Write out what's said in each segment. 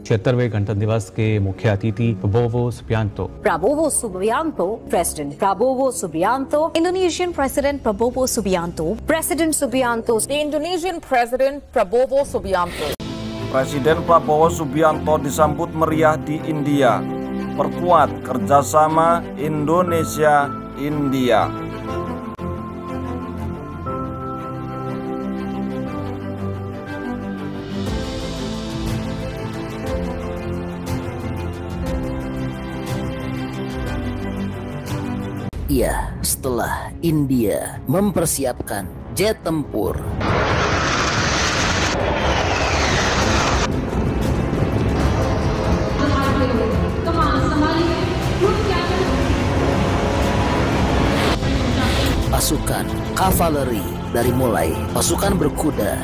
76वें गणतंत्र दिवस के मुख्य अतिथि Prabowo Subianto. Prabowo Subianto, President Prabowo Subianto, Indonesian President Prabowo Subianto, President Subianto, the Indonesian President Prabowo Subianto. Presiden Prabowo Subianto disambut meriah di India. Perkuat kerjasama Indonesia-India. Iya, setelah India mempersiapkan jet tempur, pasukan kavaleri dari mulai pasukan berkuda,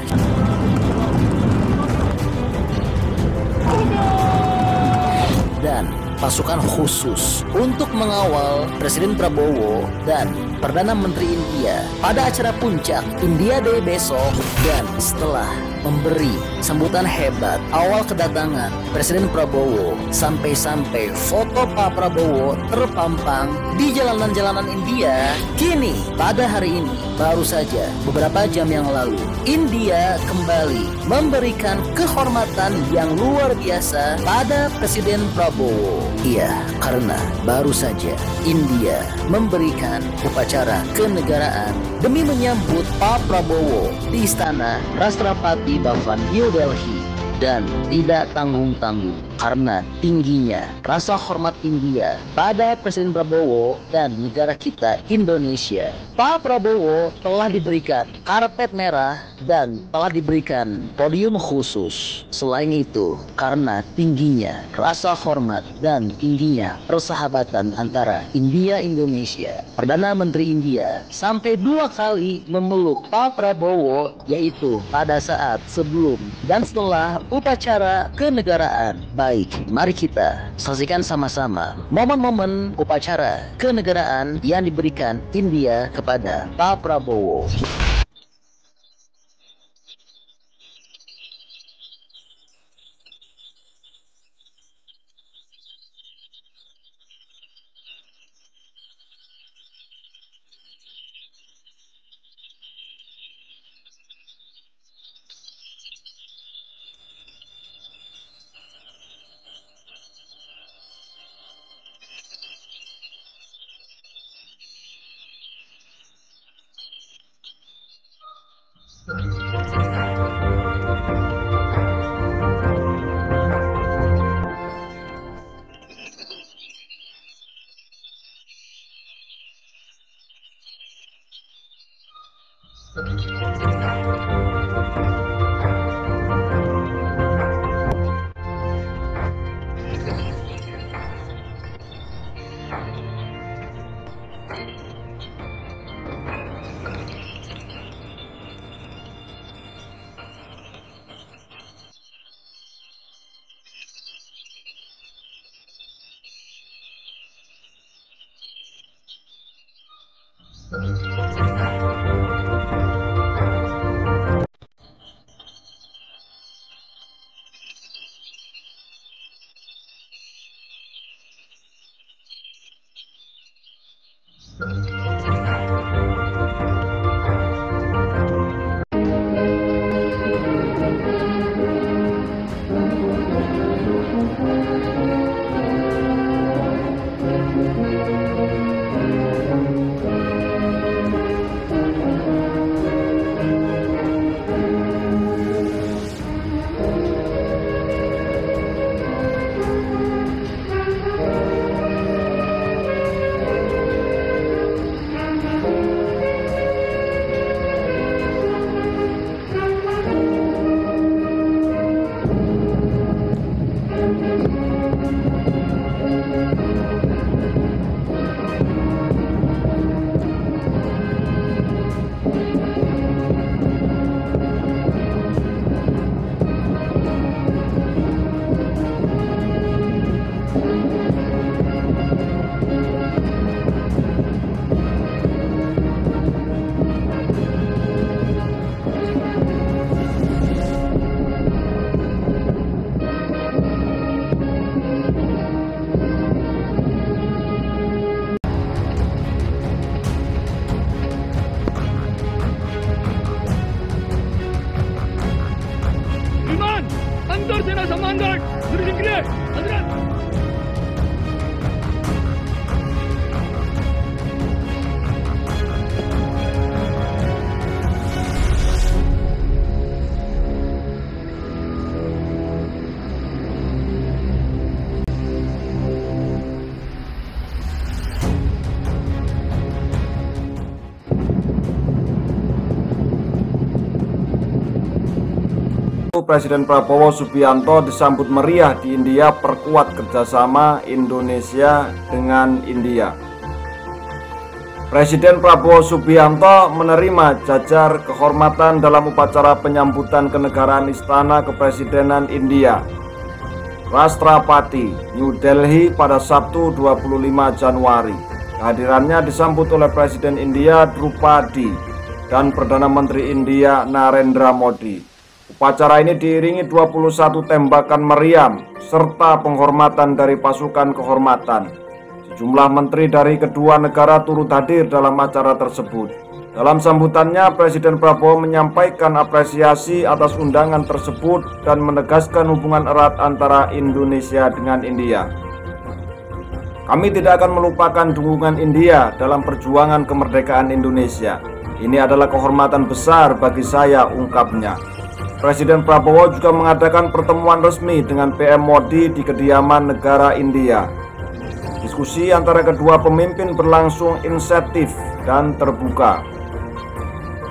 dan pasukan khusus untuk mengawal Presiden Prabowo dan Perdana Menteri India pada acara puncak India Day besok. Dan setelah memberi sambutan hebat awal kedatangan Presiden Prabowo, sampai-sampai foto Pak Prabowo terpampang di jalanan-jalanan India. Kini pada hari ini, baru saja beberapa jam yang lalu, India kembali memberikan kehormatan yang luar biasa pada Presiden Prabowo. Iya, karena baru saja India memberikan upacara kenegaraan demi menyambut Pak Prabowo di Istana Rashtrapati Bhavan New Delhi. Dan tidak tanggung-tanggung karena tingginya rasa hormat India pada Presiden Prabowo dan negara kita Indonesia, Pak Prabowo telah diberikan karpet merah dan telah diberikan podium khusus. Selain itu, karena tingginya rasa hormat dan tingginya persahabatan antara India-Indonesia, Perdana Menteri India sampai 2 kali memeluk Pak Prabowo, yaitu pada saat sebelum dan setelah upacara kenegaraan. Baik, mari kita saksikan sama-sama momen-momen upacara kenegaraan yang diberikan India kepada Pak Prabowo. Presiden Prabowo Subianto disambut meriah di India perkuat kerjasama Indonesia dengan India. Presiden Prabowo Subianto menerima jajar kehormatan dalam upacara penyambutan kenegaraan Istana Kepresidenan India, Rashtrapati, New Delhi pada Sabtu 25 Januari. Kehadirannya disambut oleh Presiden India Drupadi dan Perdana Menteri India Narendra Modi. Upacara ini diiringi 21 tembakan meriam serta penghormatan dari pasukan kehormatan. Sejumlah menteri dari kedua negara turut hadir dalam acara tersebut. Dalam sambutannya, Presiden Prabowo menyampaikan apresiasi atas undangan tersebut dan menegaskan hubungan erat antara Indonesia dengan India. Kami tidak akan melupakan dukungan India dalam perjuangan kemerdekaan Indonesia. Ini adalah kehormatan besar bagi saya, ungkapnya. Presiden Prabowo juga mengadakan pertemuan resmi dengan PM Modi di kediaman negara India. Diskusi antara kedua pemimpin berlangsung insentif dan terbuka,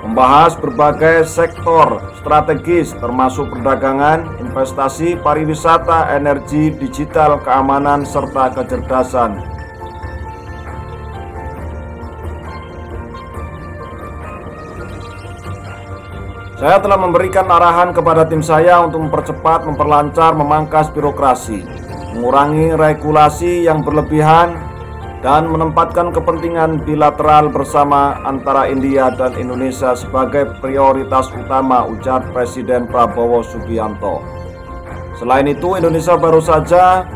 membahas berbagai sektor strategis termasuk perdagangan, investasi, pariwisata, energi, digital, keamanan, serta kecerdasan. Saya telah memberikan arahan kepada tim saya untuk mempercepat, memperlancar, memangkas birokrasi, mengurangi regulasi yang berlebihan, dan menempatkan kepentingan bilateral bersama antara India dan Indonesia sebagai prioritas utama, ujar Presiden Prabowo Subianto. Selain itu, Indonesia baru saja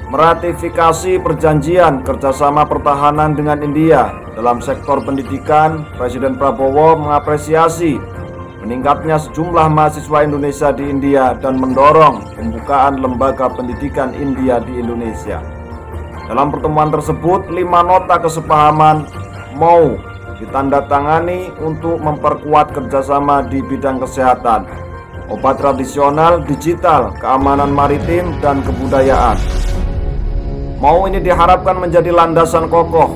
meratifikasi perjanjian kerjasama pertahanan dengan India. Dalam sektor pendidikan, Presiden Prabowo mengapresiasi meningkatnya sejumlah mahasiswa Indonesia di India dan mendorong pembukaan lembaga pendidikan India di Indonesia. Dalam pertemuan tersebut, 5 nota kesepahaman mau ditandatangani untuk memperkuat kerjasama di bidang kesehatan, obat tradisional, digital, keamanan maritim, dan kebudayaan. Mau ini diharapkan menjadi landasan kokoh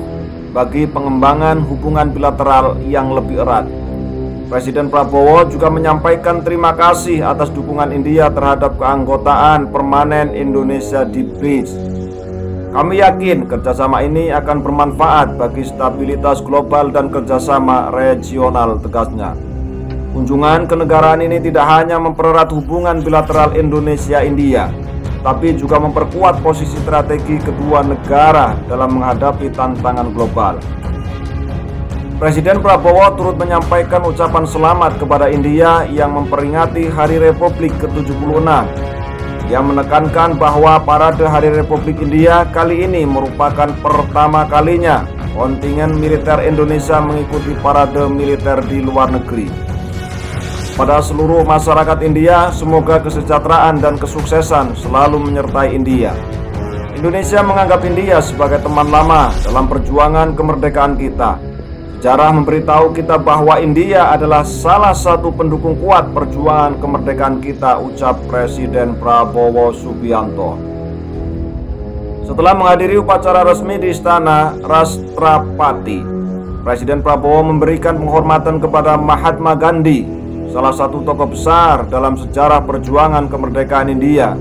bagi pengembangan hubungan bilateral yang lebih erat. Presiden Prabowo juga menyampaikan terima kasih atas dukungan India terhadap keanggotaan permanen Indonesia di BRICS. Kami yakin kerjasama ini akan bermanfaat bagi stabilitas global dan kerjasama regional, tegasnya. Kunjungan kenegaraan ini tidak hanya mempererat hubungan bilateral Indonesia-India, tapi juga memperkuat posisi strategi kedua negara dalam menghadapi tantangan global. Presiden Prabowo turut menyampaikan ucapan selamat kepada India yang memperingati Hari Republik ke-76. Ia menekankan bahwa Parade Hari Republik India kali ini merupakan pertama kalinya kontingen militer Indonesia mengikuti parade militer di luar negeri. Pada seluruh masyarakat India, semoga kesejahteraan dan kesuksesan selalu menyertai India. Indonesia menganggap India sebagai teman lama dalam perjuangan kemerdekaan kita. Sejarah memberitahu kita bahwa India adalah salah satu pendukung kuat perjuangan kemerdekaan kita, ucap Presiden Prabowo Subianto. Setelah menghadiri upacara resmi di Istana Rashtrapati, Presiden Prabowo memberikan penghormatan kepada Mahatma Gandhi, salah satu tokoh besar dalam sejarah perjuangan kemerdekaan India.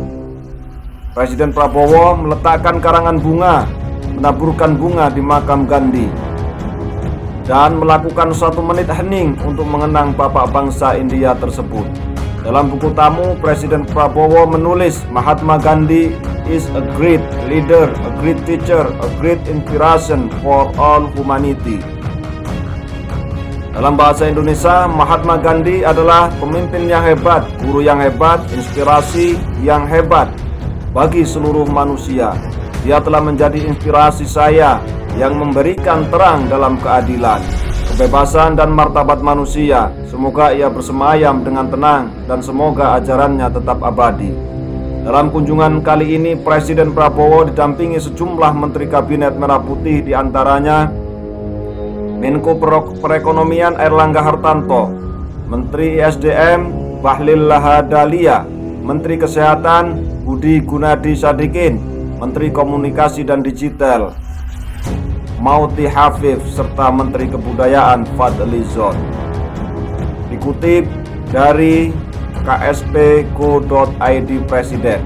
Presiden Prabowo meletakkan karangan bunga, menaburkan bunga di makam Gandhi, dan melakukan 1 menit hening untuk mengenang bapak bangsa India tersebut. Dalam buku tamu, Presiden Prabowo menulis, Mahatma Gandhi is a great leader, a great teacher, a great inspiration for all humanity. Dalam bahasa Indonesia, Mahatma Gandhi adalah pemimpin yang hebat, guru yang hebat, inspirasi yang hebat bagi seluruh manusia. Dia telah menjadi inspirasi saya yang memberikan terang dalam keadilan, kebebasan, dan martabat manusia. Semoga ia bersemayam dengan tenang dan semoga ajarannya tetap abadi. Dalam kunjungan kali ini, Presiden Prabowo didampingi sejumlah Menteri Kabinet Merah Putih, diantaranya Menko Perekonomian Airlangga Hartarto, Menteri ISDM Bahlil Lahadalia, Menteri Kesehatan Budi Gunadi Sadikin, Menteri Komunikasi dan Digital Mauti Hafif, serta Menteri Kebudayaan Fadlizon. Dikutip dari ksp.go.id Presiden.